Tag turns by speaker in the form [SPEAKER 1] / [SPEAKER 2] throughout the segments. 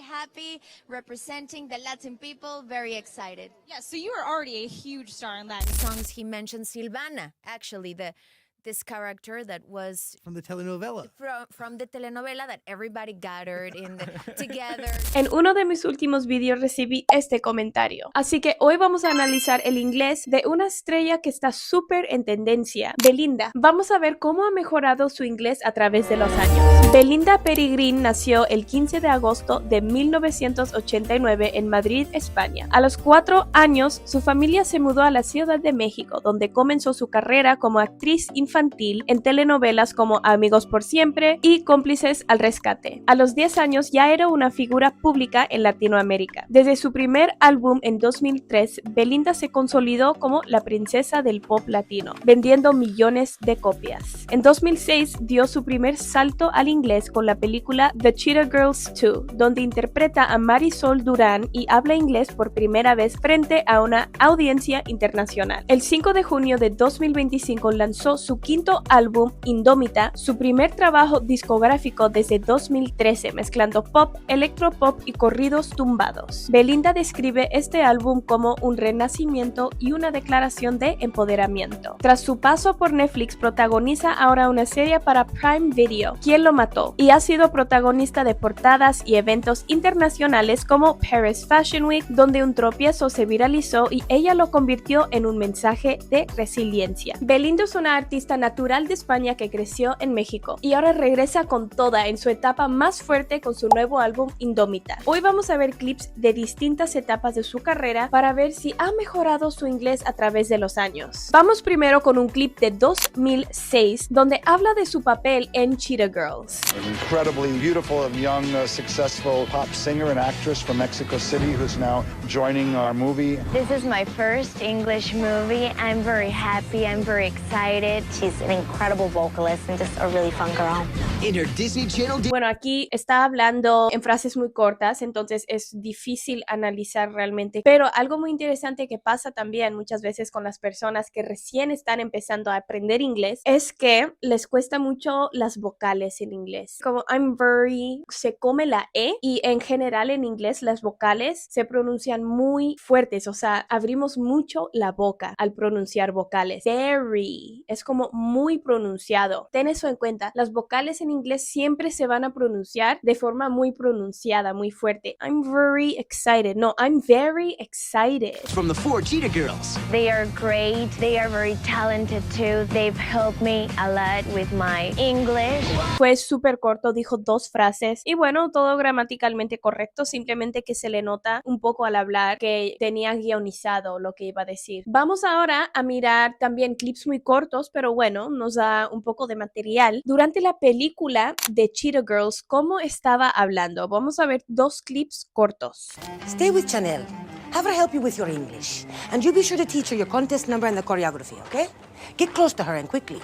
[SPEAKER 1] happy representing the Latin people, very excited.
[SPEAKER 2] Yeah, so you were already a huge star in Latin
[SPEAKER 3] songs. He mentioned Silvana, actually, this character that was
[SPEAKER 4] from the telenovela.
[SPEAKER 3] From the telenovela that everybody gathered together.
[SPEAKER 5] En uno de mis últimos vídeos recibí este comentario. Así que hoy vamos a analizar el inglés de una estrella que está súper en tendencia, Belinda. Vamos a ver cómo ha mejorado su inglés a través de los años. Belinda Peregrín nació el 15 de agosto de 1989 en Madrid, España. A los 4 años, su familia se mudó a la Ciudad de México, donde comenzó su carrera como actriz infantil en telenovelas como Amigos por Siempre y Cómplices al Rescate. A los 10 años ya era una figura pública en Latinoamérica. Desde su primer álbum en 2003, Belinda se consolidó como la princesa del pop latino, vendiendo millones de copias. En 2006 dio su primer salto al inglés con la película The Cheetah Girls 2, donde interpreta a Marisol Durán y habla inglés por primera vez frente a una audiencia internacional. El 5 de junio de 2025 lanzó su quinto álbum, Indómita, su primer trabajo discográfico desde 2013, mezclando pop, electropop y corridos tumbados. Belinda describe este álbum como un renacimiento y una declaración de empoderamiento. Tras su paso por Netflix, protagoniza ahora una serie para Prime Video, ¿Quién lo mató?, y ha sido protagonista de portadas y eventos internacionales como Paris Fashion Week, donde un tropiezo se viralizó y ella lo convirtió en un mensaje de resiliencia. Belinda es una artista natural de España que creció en México y ahora regresa con toda en su etapa más fuerte con su nuevo álbum Indómita. Hoy vamos a ver clips de distintas etapas de su carrera para ver si ha mejorado su inglés a través de los años. Vamos primero con un clip de 2006 donde habla de su papel en Cheetah Girls.
[SPEAKER 6] An incredibly beautiful and young, successful pop singer and actress from Mexico City who's now joining our movie.
[SPEAKER 1] This is my first English movie. I'm very happy, I'm very excited.
[SPEAKER 7] She's an incredible vocalist and just a really fun girl.
[SPEAKER 8] In her Disney Channel.
[SPEAKER 5] Bueno, aquí está hablando en frases muy cortas, entonces es difícil analizar realmente. Pero algo muy interesante que pasa también muchas veces con las personas que recién están empezando a aprender inglés es que les cuesta mucho las vocales en inglés. Como I'm very, se come la E y en general en inglés las vocales se pronuncian muy fuertes, o sea, abrimos mucho la boca al pronunciar vocales. Very, es como muy pronunciado. Ten eso en cuenta. Las vocales en inglés siempre se van a pronunciar de forma muy pronunciada, muy fuerte. I'm very excited. No, I'm very excited.
[SPEAKER 8] From the 4 Cheetah Girls.
[SPEAKER 1] They are great. They are very talented too. They've helped me a lot with my English.
[SPEAKER 5] Fue súper corto, dijo 2 frases y bueno, todo gramaticalmente correcto, simplemente que se le nota un poco al hablar que tenía guionizado lo que iba a decir. Vamos ahora a mirar también clips muy cortos, pero bueno, nos da un poco de material. Durante la película de Cheetah Girls, ¿cómo estaba hablando? Vamos a ver 2 clips cortos.
[SPEAKER 9] Stay with Chanel. Have her help you with your English. And you be sure to teach her your contest number and the choreography, okay? Get close to her and quickly.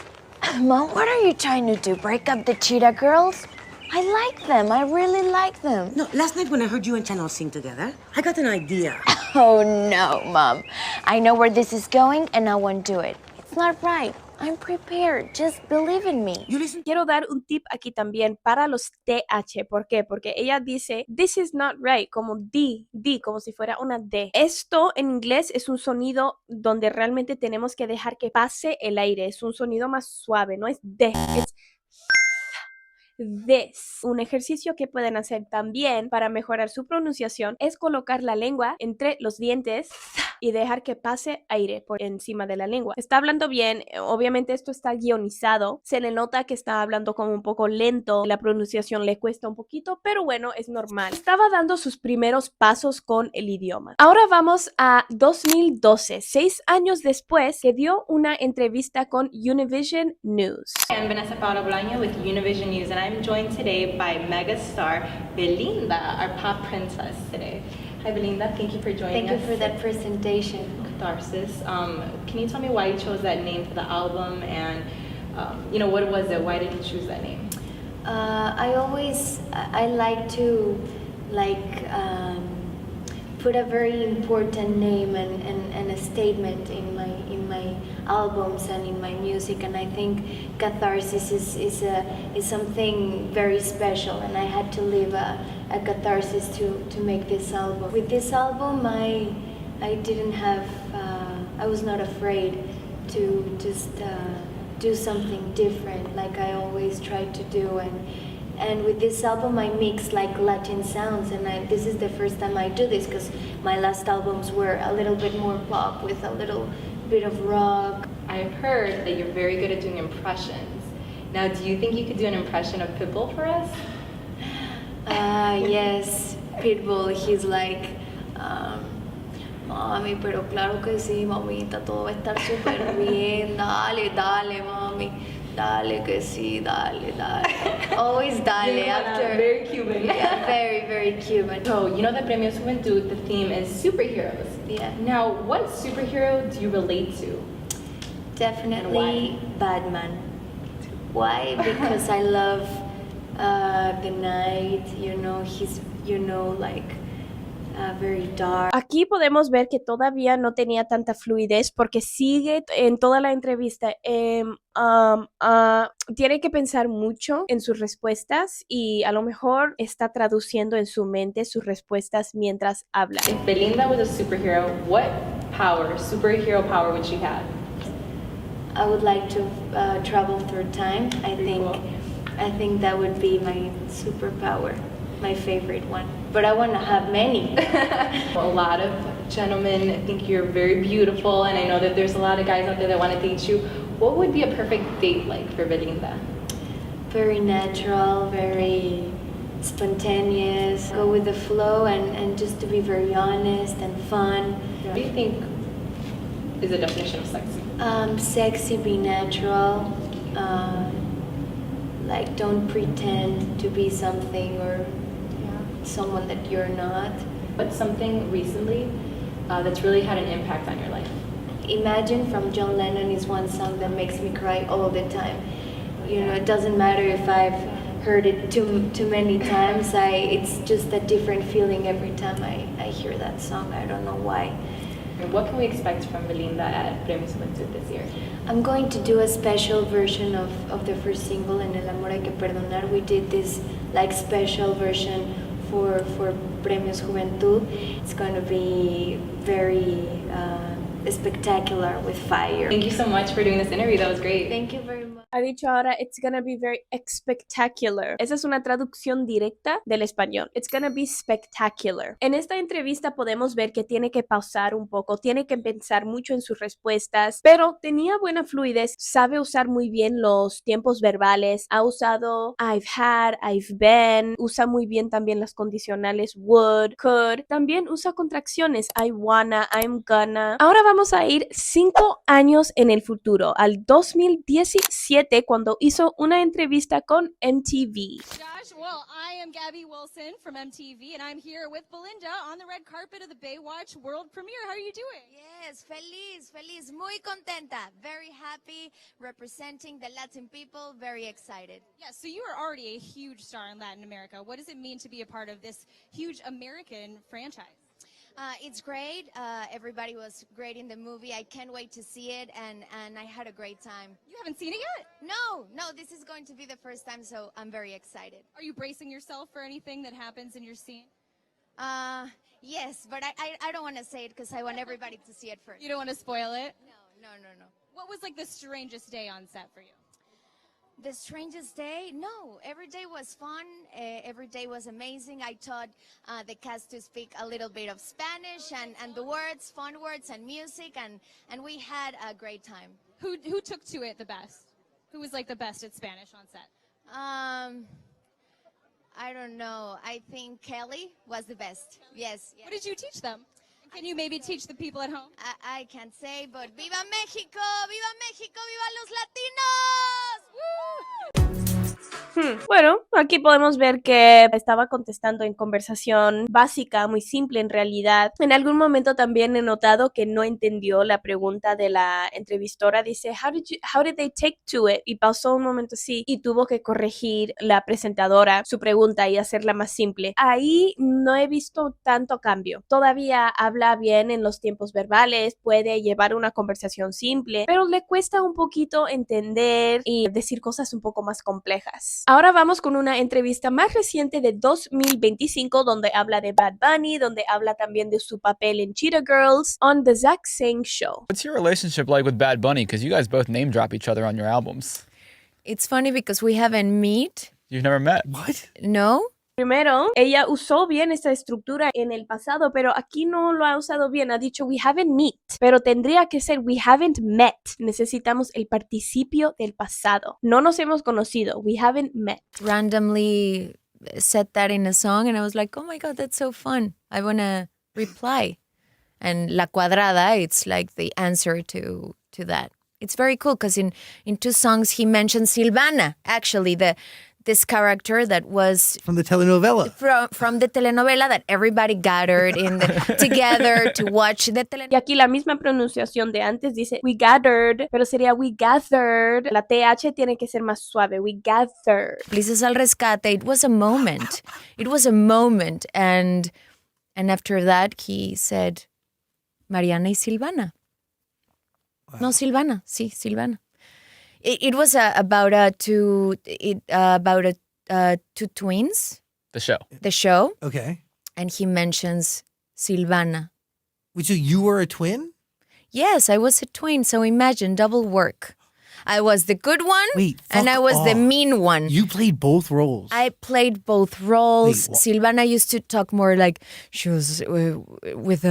[SPEAKER 1] Mom, what are you trying to do? Break up the Cheetah Girls? I like them. I really like them.
[SPEAKER 9] No, last night when I heard you and Chanel sing together, I got an idea.
[SPEAKER 1] Oh, no, Mom. I know where this is going and I won't do it. It's not right. I'm prepared. Just believe in me.
[SPEAKER 5] Quiero dar un tip aquí también para los TH. ¿Por qué? Porque ella dice this is not right, como D, como si fuera una D. Esto en inglés es un sonido donde realmente tenemos que dejar que pase el aire. Es un sonido más suave, no es D, es this. Un ejercicio que pueden hacer también para mejorar su pronunciación es colocar la lengua entre los dientes y dejar que pase aire por encima de la lengua. Está hablando bien, obviamente esto está guionizado, se le nota que está hablando como un poco lento, la pronunciación le cuesta un poquito, pero bueno, es normal. Estaba dando sus primeros pasos con el idioma. Ahora vamos a 2012, 6 años después, que dio una entrevista con Univision News.
[SPEAKER 10] I'm Vanessa Paula Bolaño with Univision News and I'm joined today by megastar Belinda, our pop princess today. Hi Belinda, thank you for joining us.
[SPEAKER 1] Thank you for that presentation.
[SPEAKER 10] Catharsis. Can you tell me why you chose that name for the album and what was it? Why did you choose that name?
[SPEAKER 1] I like to put a very important name and a statement in my albums and in my music, and I think catharsis is something very special, and I had to live a catharsis to make this album. With this album, I didn't have I was not afraid to just do something different like I always tried to do, and with this album I mix like Latin sounds, and this is the first time I do this because my last albums were a little bit more pop with a little bit of rock.
[SPEAKER 10] I've heard that you're very good at doing impressions. Now, do you think you could do an impression of Pitbull for us?
[SPEAKER 1] Yes, Pitbull, he's like, mami, pero claro que sí, mamita, todo va a estar súper bien, dale, dale, mami, dale que sí, dale, dale. Always dale after.
[SPEAKER 10] Very Cuban.
[SPEAKER 1] Yeah, very, very Cuban.
[SPEAKER 10] So, you know that Premios Juventud, the theme is superheroes.
[SPEAKER 1] Yeah.
[SPEAKER 10] Now, what superhero do you relate to?
[SPEAKER 1] Definitely Batman. Why? Because I love the night, he's, like, very dark.
[SPEAKER 5] Aquí podemos ver que todavía no tenía tanta fluidez porque sigue en toda la entrevista. Tiene que pensar mucho en sus respuestas y a lo mejor está traduciendo en su mente sus respuestas mientras habla.
[SPEAKER 10] If Belinda was a superhero, what superhero power would she have?
[SPEAKER 1] I would like to travel through time. I think that would be my superpower, my favorite one. But I want to have many.
[SPEAKER 10] A lot of gentlemen think you're very beautiful, and I know that there's a lot of guys out there that want to date you. What would be a perfect date like for Belinda?
[SPEAKER 1] Very natural, very spontaneous, go with the flow, and just to be very honest and fun.
[SPEAKER 10] What do you think is the definition of sexy?
[SPEAKER 1] Sexy, be natural. Like, don't pretend to be something or someone that you're not.
[SPEAKER 10] What's something recently that's really had an impact on your life?
[SPEAKER 1] Imagine from John Lennon is one song that makes me cry all the time. It doesn't matter if I've heard it too many times. It's just a different feeling every time I hear that song. I don't know why.
[SPEAKER 10] And what can we expect from Belinda at Premios Juventud this year?
[SPEAKER 1] I'm going to do a special version of the first single, En el amor hay que perdonar. We did this like special version for Premios Juventud. It's going to be very spectacular with fire.
[SPEAKER 10] Thank you so much for doing this interview. That was great.
[SPEAKER 1] Thank you very much.
[SPEAKER 5] Ha dicho ahora, it's gonna be very spectacular. Esa es una traducción directa del español. It's gonna be spectacular. En esta entrevista podemos ver que tiene que pausar un poco, tiene que pensar mucho en sus respuestas, pero tenía buena fluidez, sabe usar muy bien los tiempos verbales, ha usado I've had, I've been, usa muy bien también las condicionales would, could, también usa contracciones I wanna, I'm gonna. Ahora vamos a ir 5 años en el futuro, al 2017, cuando hizo una entrevista con MTV.
[SPEAKER 2] Josh, well, I am Gabby Wilson from MTV, and I'm here with Belinda on the red carpet of the Baywatch world premiere. How are you doing?
[SPEAKER 3] Yes, feliz, muy contenta, very happy, representing the Latin people, very excited.
[SPEAKER 2] Yes, so you are already a huge star in Latin America. What does it mean to be a part of this huge American franchise?
[SPEAKER 3] It's great. Everybody was great in the movie. I can't wait to see it, and I had a great time.
[SPEAKER 2] You haven't seen it yet?
[SPEAKER 3] No, this is going to be the first time, so I'm very excited.
[SPEAKER 2] Are you bracing yourself for anything that happens in your scene?
[SPEAKER 3] Yes, but I don't want to say it because I want everybody to see it first.
[SPEAKER 2] You don't want to spoil it?
[SPEAKER 3] No.
[SPEAKER 2] What was like the strangest day on set for you?
[SPEAKER 3] The strangest day? No, every day was fun. Every day was amazing. I taught the cast to speak a little bit of Spanish and the words, fun words and music, and we had a great time.
[SPEAKER 2] Who took to it the best? Who was like the best at Spanish on set?
[SPEAKER 3] I don't know. I think Kelly was the best. Yes.
[SPEAKER 2] What did you teach them? Can you maybe teach the people at home?
[SPEAKER 3] I can't say, but ¡Viva México! ¡Viva México! ¡Viva los latinos!
[SPEAKER 2] Woo!
[SPEAKER 5] Bueno, aquí podemos ver que estaba contestando en conversación básica, muy simple en realidad. En algún momento también he notado que no entendió la pregunta de la entrevistora. Dice, how did they take to it? Y pasó un momento así y tuvo que corregir la presentadora su pregunta y hacerla más simple. Ahí no he visto tanto cambio. Todavía habla bien en los tiempos verbales, puede llevar una conversación simple, pero le cuesta un poquito entender y decir cosas un poco más complejas. Ahora vamos con una entrevista más reciente de 2025 donde habla de Bad Bunny, donde habla también de su papel en Cheetah Girls on The Zach Sang Show.
[SPEAKER 4] What's your relationship like with Bad Bunny? Because you guys both name drop each other on your albums.
[SPEAKER 11] It's funny because we haven't met.
[SPEAKER 4] You've never met.
[SPEAKER 8] What?
[SPEAKER 11] No?
[SPEAKER 5] Primero, ella usó bien esta estructura en el pasado, pero aquí no lo ha usado bien. Ha dicho we haven't met, pero tendría que ser we haven't met. Necesitamos el participio del pasado. No nos hemos conocido. We haven't met.
[SPEAKER 11] Randomly said that in a song and I was like, oh my God, that's so fun. I want to reply. And La Cuadrada, it's like the answer to that. It's very cool because in two songs he mentioned Silvana, actually, this character that was
[SPEAKER 8] From the telenovela.
[SPEAKER 11] from the telenovela that everybody gathered together to watch the
[SPEAKER 5] Y
[SPEAKER 11] telenovela.
[SPEAKER 5] aquí la misma pronunciación de antes dice we gathered, pero sería we gathered. La TH tiene que ser más suave. We gathered.
[SPEAKER 11] Ulises al Rescate, it was a moment. It was a moment. And after that, he said, Mariana y Silvana. Wow. No, Silvana. Sí, Silvana. It was about two twins.
[SPEAKER 4] The show.
[SPEAKER 11] The show.
[SPEAKER 8] Okay.
[SPEAKER 11] And he mentions Silvana.
[SPEAKER 8] Wait, so you were a twin?
[SPEAKER 11] Yes, I was a twin. So imagine double work. I was the good one,
[SPEAKER 8] Wait,
[SPEAKER 11] and I was the mean one.
[SPEAKER 8] You played both roles.
[SPEAKER 11] I played both roles.
[SPEAKER 8] Wait,
[SPEAKER 11] Silvana used to talk more like she was with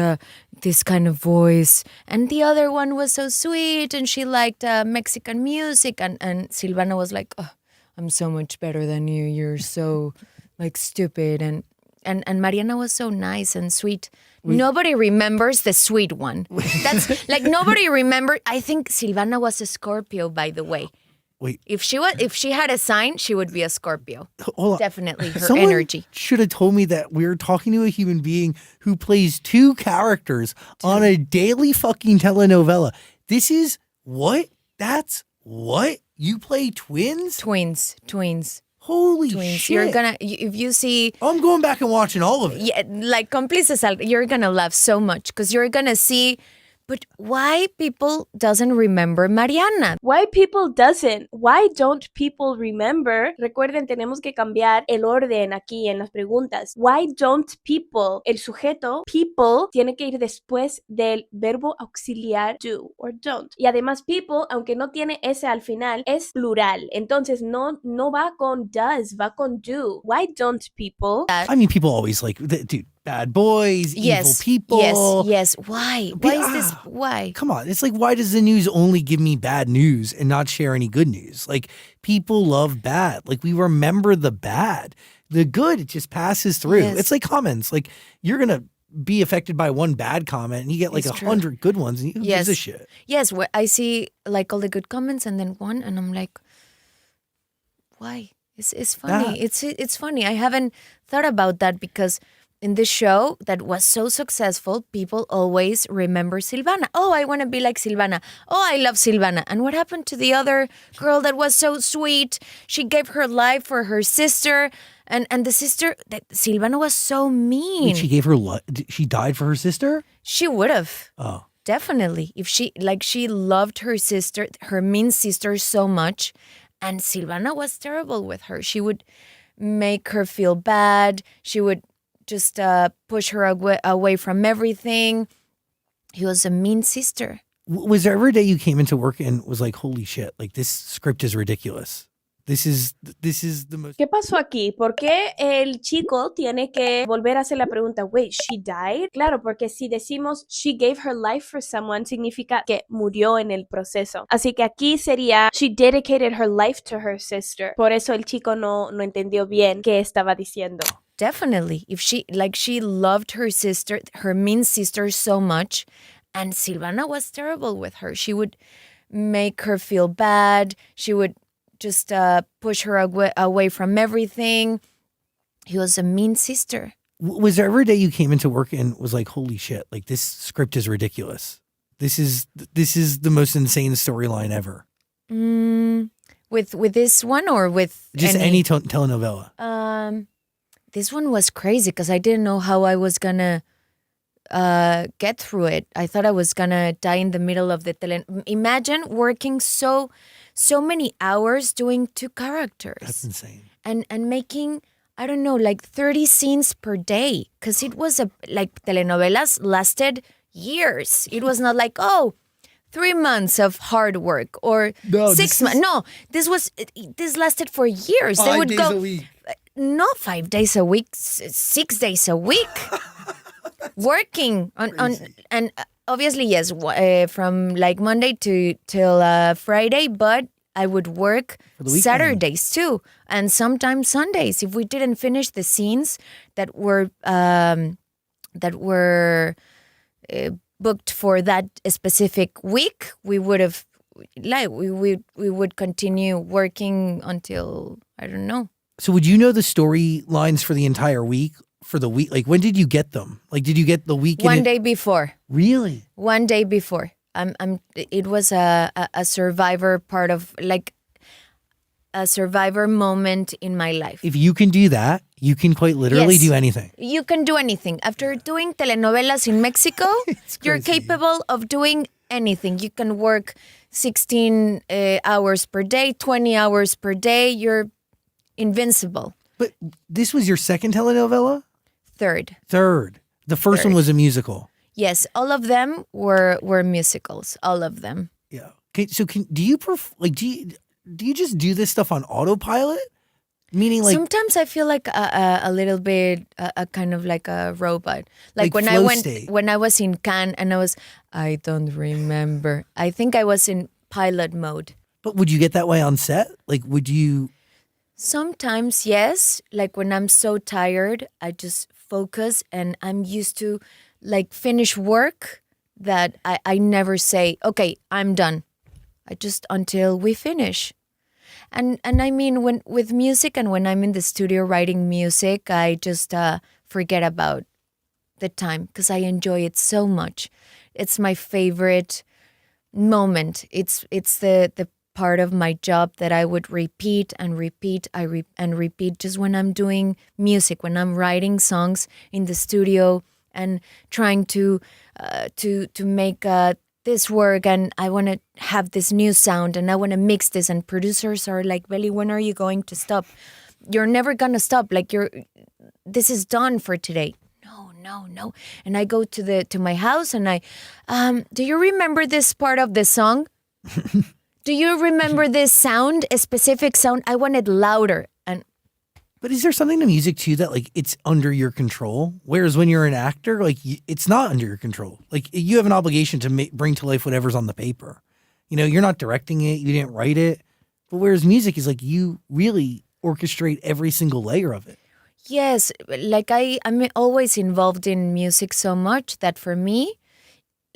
[SPEAKER 11] this kind of voice, and the other one was so sweet, and she liked Mexican music, and Silvana was like, oh, I'm so much better than you. You're so like stupid, and Mariana was so nice and sweet. Nobody remembers the sweet one. That's like nobody remembered. I think Silvana was a Scorpio, by the way.
[SPEAKER 8] Wait.
[SPEAKER 11] If she had a sign, she would be a Scorpio.
[SPEAKER 8] Hold on.
[SPEAKER 11] Definitely her
[SPEAKER 8] Someone
[SPEAKER 11] energy.
[SPEAKER 8] should have told me that we're talking to a human being who plays two characters on a daily fucking telenovela. This is what? That's what? You play twins?
[SPEAKER 11] Twins.
[SPEAKER 8] Holy
[SPEAKER 11] Twins.
[SPEAKER 8] shit.
[SPEAKER 11] You're gonna, if you see,
[SPEAKER 8] I'm going back and watching all of it.
[SPEAKER 11] yeah, like Cómplices, you're gonna laugh so much because you're gonna see, but why people doesn't remember Mariana?
[SPEAKER 5] Why people doesn't? Why don't people remember? Recuerden, tenemos que cambiar el orden aquí en las preguntas. Why don't people? El sujeto, people, tiene que ir después del verbo auxiliar do or don't. Y además, people, aunque no tiene ese al final, es plural. Entonces, no va con does, va con do. Why don't people?
[SPEAKER 8] I mean, people always like, dude, bad boys, evil people.
[SPEAKER 11] Yes. Why? Why is this? Why?
[SPEAKER 8] Come on. It's like, why does the news only give me bad news and not share any good news? Like, people love bad. Like, we remember the bad. The good, it just passes through.
[SPEAKER 11] Yes.
[SPEAKER 8] It's like comments. Like, you're going to be affected by one bad comment and you get like
[SPEAKER 11] It's
[SPEAKER 8] 100 good ones. And who gives a shit?
[SPEAKER 11] Yes, I see like all the good comments and then one, and I'm like, why? It's funny. It's funny. I haven't thought about that because in this show that was so successful, people always remember Silvana. Oh, I want to be like Silvana. Oh, I love Silvana. And what happened to the other girl that was so sweet? She gave her life for her sister. And the sister, that Silvana was so mean.
[SPEAKER 8] Wait, she gave her she died for her sister?
[SPEAKER 11] She would have.
[SPEAKER 8] Oh.
[SPEAKER 11] Definitely. If she loved her sister, her mean sister so much. And Silvana was terrible with her. She would make her feel bad. She would just push her away from everything. He was a mean sister.
[SPEAKER 8] Was there ever a day you came into work and was like, holy shit, like this script is ridiculous? This is the most...
[SPEAKER 5] ¿Qué pasó aquí? ¿Por qué el chico tiene que volver a hacer la pregunta, wait, she died? Claro, porque si decimos she gave her life for someone, significa que murió en el proceso. Así que aquí sería she dedicated her life to her sister. Por eso el chico no entendió bien qué estaba diciendo.
[SPEAKER 11] Definitely. If she loved her sister, her mean sister so much, and Silvana was terrible with her. She would make her feel bad. She would just push her away from everything. He was a mean sister.
[SPEAKER 8] Was there ever a day you came into work and was like, holy shit, like this script is ridiculous. This is the most insane storyline ever.
[SPEAKER 11] With this one or with
[SPEAKER 8] just any telenovela?
[SPEAKER 11] This one was crazy because I didn't know how I was gonna get through it. I thought I was gonna die in the middle of the Imagine working so many hours doing 2 characters.
[SPEAKER 8] That's insane.
[SPEAKER 11] And making, I don't know, like 30 scenes per day. Because it was like telenovelas lasted years. It was not like, 3 months of hard work or 6 months. No, this lasted for years.
[SPEAKER 8] 5 days a week.
[SPEAKER 11] Not 5 days a week, 6 days a week. Working on and obviously yes, from like Monday till Friday, but I would work Saturdays too, and sometimes Sundays if we didn't finish the scenes that were booked for that specific week. We would have we would continue working until I don't know.
[SPEAKER 8] So would you know the storylines for the entire week? For the week, like when did you get them? Like, did you get the week?
[SPEAKER 11] One day before.
[SPEAKER 8] Really?
[SPEAKER 11] One day before. It was a survivor part of like a survivor moment in my life.
[SPEAKER 8] If you can do that, you can quite literally do anything.
[SPEAKER 11] You can do anything. After doing telenovelas in Mexico, you're capable of doing anything. You can work 16 hours per day, 20 hours per day. You're invincible.
[SPEAKER 8] But this was your second telenovela?
[SPEAKER 11] Third.
[SPEAKER 8] The first one was a musical.
[SPEAKER 11] Yes, all of them were musicals. All of them.
[SPEAKER 8] Yeah. Okay. So do you just do this stuff on autopilot? Meaning, like
[SPEAKER 11] sometimes I feel like a little bit a kind of like a robot. Like when I was in Cannes and I don't remember. I think I was in pilot mode.
[SPEAKER 8] But would you get that way on set? Like, would you?
[SPEAKER 11] Sometimes, yes. Like when I'm so tired, I just focus and I'm used to like finish work that I never say, okay, I'm done. I just until we finish. And I mean, when with music and when I'm in the studio writing music, I just forget about the time because I enjoy it so much. It's my favorite moment. It's the part of my job that I would repeat and repeat and repeat just when I'm doing music, when I'm writing songs in the studio and trying to make this work, and I want to have this new sound and I want to mix this, and producers are like, Belly, when are you going to stop? You're never going to stop. Like this is done for today. No. And I go to my house and do you remember this part of the song? Do you remember this sound, a specific sound? I want it louder.
[SPEAKER 8] But is there something to music too that like it's under your control? Whereas when you're an actor, like it's not under your control. Like you have an obligation to bring to life whatever's on the paper. You know, you're not directing it, you didn't write it. But whereas music is like you really orchestrate every single layer of it.
[SPEAKER 11] Yes, like I'm always involved in music so much that for me,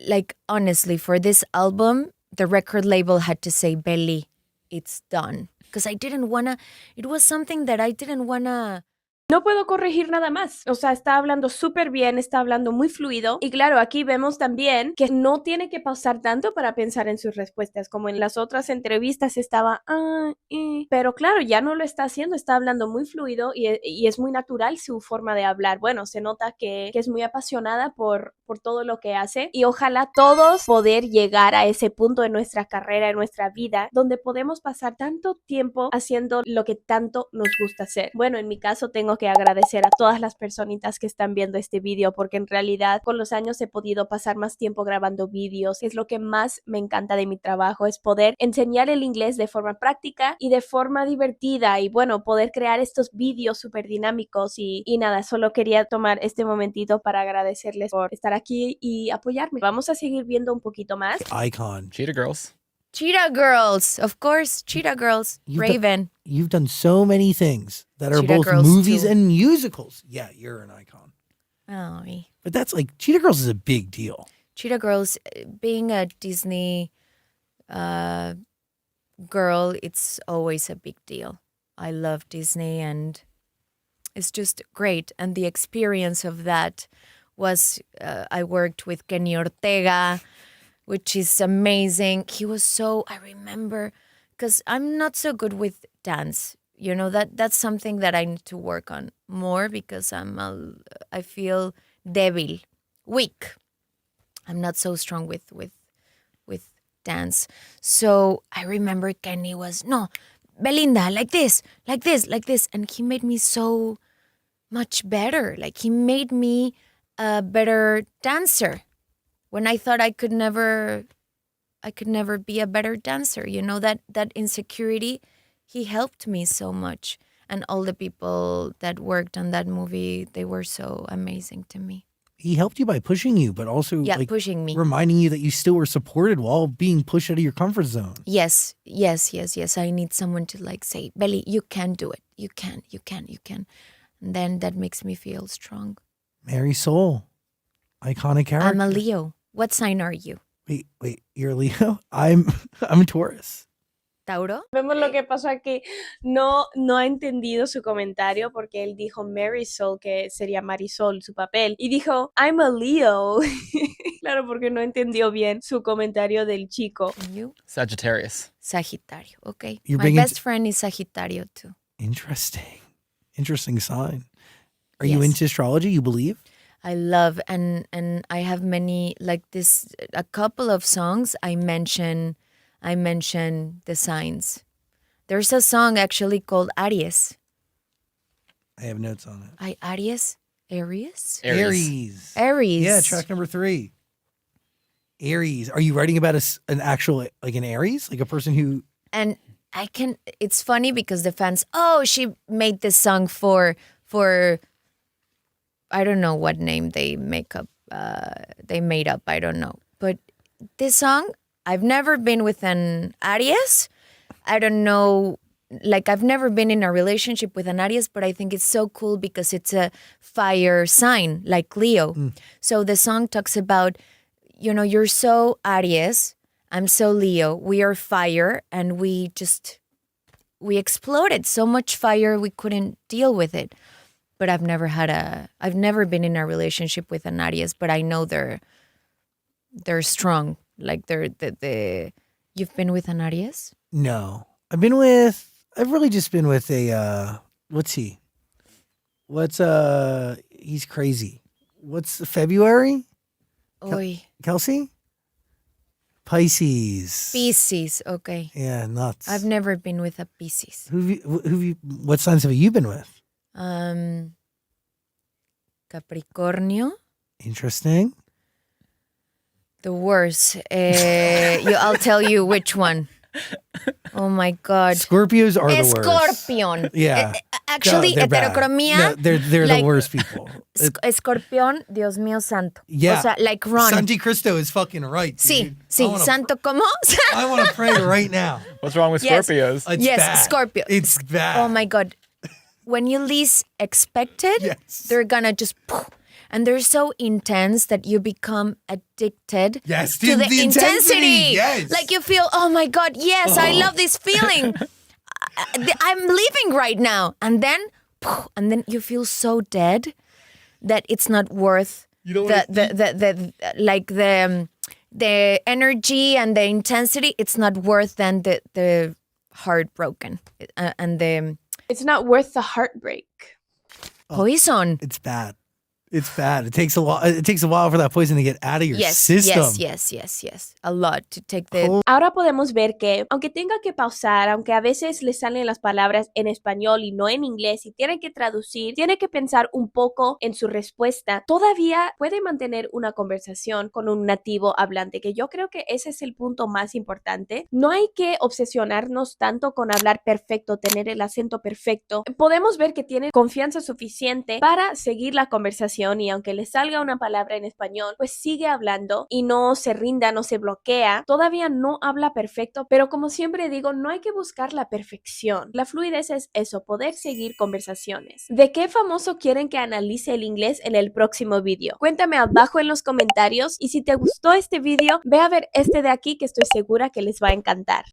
[SPEAKER 11] like honestly, for this album, the record label had to say, Belly, it's done. Because I didn't want to, it was something that I didn't want to.
[SPEAKER 5] No puedo corregir nada más. O sea, está hablando súper bien, está hablando muy fluido. Y claro, aquí vemos también que no tiene que pausar tanto para pensar en sus respuestas, como en las otras entrevistas estaba, pero claro, ya no lo está haciendo, está hablando muy fluido y es muy natural su forma de hablar. Bueno, se nota que es muy apasionada por todo lo que hace y ojalá todos poder llegar a ese punto en nuestra carrera, en nuestra vida, donde podemos pasar tanto tiempo haciendo lo que tanto nos gusta hacer. Bueno, en mi caso tengo que agradecer a todas las personitas que están viendo este video porque en realidad con los años he podido pasar más tiempo grabando vídeos. Es lo que más me encanta de mi trabajo, es poder enseñar el inglés de forma práctica y de forma divertida y bueno, poder crear estos vídeos súper dinámicos y nada, solo quería tomar este momentito para agradecerles por estar aquí y apoyarme. Vamos a seguir viendo un poquito más.
[SPEAKER 8] Icon.
[SPEAKER 4] Cheetah Girls.
[SPEAKER 11] Cheetah Girls, of course, Cheetah Girls, Raven.
[SPEAKER 8] You've done so many things that are
[SPEAKER 11] Cheetah
[SPEAKER 8] both
[SPEAKER 11] Girls
[SPEAKER 8] movies
[SPEAKER 11] too.
[SPEAKER 8] and musicals. Yeah, you're an icon.
[SPEAKER 11] Oh,
[SPEAKER 8] But that's like, Cheetah Girls is a big deal.
[SPEAKER 11] Cheetah Girls being a Disney girl, it's always a big deal. I love Disney and it's just great. And the experience of that was I worked with Kenny Ortega, which is amazing. He was so, I remember, because I'm not so good with dance. You know, that's something that I need to work on more because I feel débil, weak. I'm not so strong with dance. So I remember Kenny was, no, Belinda, like this, like this, like this. And he made me so much better. Like he made me a better dancer when I thought I could never be a better dancer. You know, that insecurity, he helped me so much. And all the people that worked on that movie, they were so amazing to me.
[SPEAKER 8] He helped you by pushing you, but also
[SPEAKER 11] pushing me,
[SPEAKER 8] reminding you that you still were supported while being pushed out of your comfort zone.
[SPEAKER 11] Yes. I need someone to like say, Belly, you can do it. You can. And then that makes me feel strong.
[SPEAKER 8] Mary Soul, iconic character.
[SPEAKER 11] I'm a Leo. What sign are you?
[SPEAKER 8] Wait, you're a Leo? I'm a Taurus.
[SPEAKER 11] ¿Tauro?
[SPEAKER 5] Vemos lo que pasó aquí. No ha entendido su comentario porque él dijo Marisol, que sería Marisol, su papel. Y dijo, I'm a Leo. Claro, porque no entendió bien su comentario del chico.
[SPEAKER 11] And you?
[SPEAKER 4] Sagittarius.
[SPEAKER 11] Sagittario, okay.
[SPEAKER 8] You're
[SPEAKER 11] My
[SPEAKER 8] big
[SPEAKER 11] best friend is Sagittario too.
[SPEAKER 8] Interesting sign. Are you
[SPEAKER 11] Yes.
[SPEAKER 8] into astrology? You believe?
[SPEAKER 11] I love and I have many like this a couple of songs I mention the signs. There's a song actually called Aries.
[SPEAKER 8] I have notes on it.
[SPEAKER 11] Aries?
[SPEAKER 8] Aries.
[SPEAKER 11] Aries.
[SPEAKER 8] Yeah, track number 3. Aries. Are you writing about an actual, like an Aries? Like a person who...
[SPEAKER 11] And it's funny because the fans, she made this song for I don't know what name they made up, I don't know. But this song, I've never been with an Aries. I don't know, like I've never been in a relationship with an Aries, but I think it's so cool because it's a fire sign, like Leo. So the song talks about, you're so Aries, I'm so Leo, we are fire, and we exploded. So much fire, we couldn't deal with it. But I've never been in a relationship with an Aries, but I know they're strong. Like you've been with an Aries?
[SPEAKER 8] No. I've really just been with a, what's he? He's crazy. What's February? Kelsey? Pisces,
[SPEAKER 11] okay.
[SPEAKER 8] Yeah, nuts.
[SPEAKER 11] I've never been with a Pisces.
[SPEAKER 8] What signs have you been with?
[SPEAKER 11] Capricornio.
[SPEAKER 8] Interesting.
[SPEAKER 11] The worst. I'll tell you which one. Oh my God.
[SPEAKER 8] Scorpios are the worst.
[SPEAKER 11] Escorpión.
[SPEAKER 8] Yeah.
[SPEAKER 11] Actually,
[SPEAKER 8] they're bad.
[SPEAKER 11] heterocromía.
[SPEAKER 8] No, they're
[SPEAKER 11] like,
[SPEAKER 8] the worst people.
[SPEAKER 11] Escorpión, Dios mío santo.
[SPEAKER 8] Yeah.
[SPEAKER 11] O sea, like Ron.
[SPEAKER 8] Santi Cristo is fucking right.
[SPEAKER 11] Sí, santo como.
[SPEAKER 8] I want to pray right now.
[SPEAKER 4] What's wrong with Scorpios?
[SPEAKER 8] It's bad.
[SPEAKER 11] Scorpio.
[SPEAKER 8] It's bad.
[SPEAKER 11] Oh my God. When you least expect it, they're gonna just poof, and they're so intense that you become addicted to the intensity.
[SPEAKER 8] Yes.
[SPEAKER 11] Like you feel, oh my God, yes, I love this feeling. I'm living right now. And then you feel so dead that it's not worth the energy and the intensity. It's not worth then the heartbroken and the.
[SPEAKER 5] It's not worth the heartbreak.
[SPEAKER 11] Poison.
[SPEAKER 8] It's bad. It's bad. It takes a while for that poison to get out of your system.
[SPEAKER 11] Yes. A lot to take the...
[SPEAKER 5] Ahora podemos ver que, aunque tenga que pausar, aunque a veces le salen las palabras en español y no en inglés y tiene que traducir, tiene que pensar un poco en su respuesta, todavía puede mantener una conversación con un nativo hablante, que yo creo que ese es el punto más importante. No hay que obsesionarnos tanto con hablar perfecto, tener el acento perfecto. Podemos ver que tiene confianza suficiente para seguir la conversación y aunque le salga una palabra en español, pues sigue hablando y no se rinda, no se bloquea. Todavía no habla perfecto, pero como siempre digo, no hay que buscar la perfección. La fluidez es eso, poder seguir conversaciones. ¿De qué famoso quieren que analice el inglés en el próximo video? Cuéntame abajo en los comentarios y si te gustó este video, ve a ver este de aquí que estoy segura que les va a encantar.